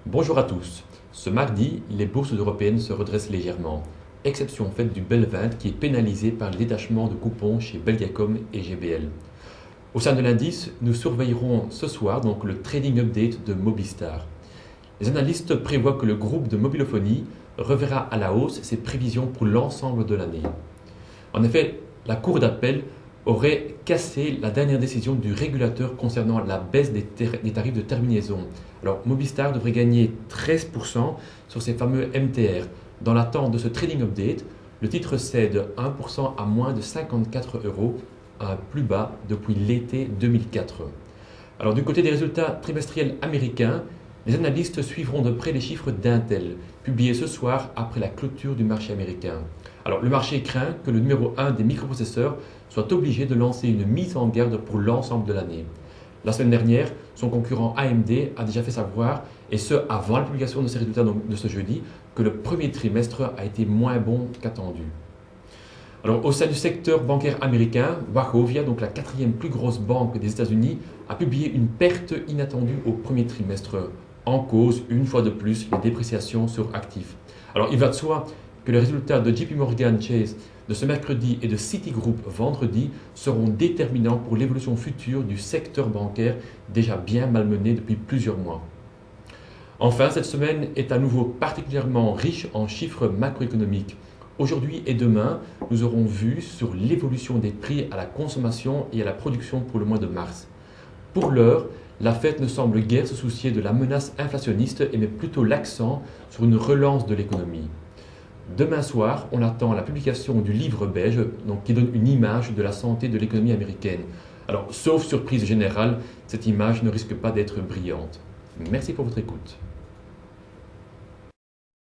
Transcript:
Bonjour à tous. Ce mardi, les bourses européennes se redressent légèrement, exception faite du Bel20 qui est pénalisé par le détachement de coupons chez Belgacom et GBL. Au sein de l'indice, nous surveillerons ce soir le trading update de Mobistar. Les analystes prévoient que le groupe de mobilophonie reverra à la hausse ses prévisions pour l'ensemble de l'année. En effet, la Cour d'appel aurait cassé la dernière décision du régulateur concernant la baisse des tarifs de terminaison. Alors, Mobistar devrait gagner 13% sur ces fameux MTR. Dans l'attente de ce trading update, le titre cède 1% à moins de 54 euros, un plus bas depuis l'été 2004. Alors, du côté des résultats trimestriels américains, les analystes suivront de près les chiffres d'Intel, publiés ce soir après la clôture du marché américain. Alors, le marché craint que le numéro 1 des microprocesseurs soit obligé de lancer une mise en garde pour l'ensemble de l'année. La semaine dernière, son concurrent AMD a déjà fait savoir, et ce avant la publication de ses résultats de ce jeudi, que le premier trimestre a été moins bon qu'attendu. Alors, au sein du secteur bancaire américain, Wachovia, donc la quatrième plus grosse banque des États-Unis, a publié une perte inattendue au premier trimestre, en cause, une fois de plus, les dépréciations sur actifs. Alors, il va de soi que les résultats de JP Morgan Chase de ce mercredi et de Citigroup vendredi seront déterminants pour l'évolution future du secteur bancaire déjà bien malmené depuis plusieurs mois. Enfin, cette semaine est à nouveau particulièrement riche en chiffres macroéconomiques. Aujourd'hui et demain, nous aurons vu sur l'évolution des prix à la consommation et à la production pour le mois de mars. Pour l'heure, la Fed ne semble guère se soucier de la menace inflationniste et met plutôt l'accent sur une relance de l'économie. Demain soir, on attend la publication du livre beige, qui donne une image de la santé de l'économie américaine. Alors, sauf surprise générale, cette image ne risque pas d'être brillante. Merci pour votre écoute.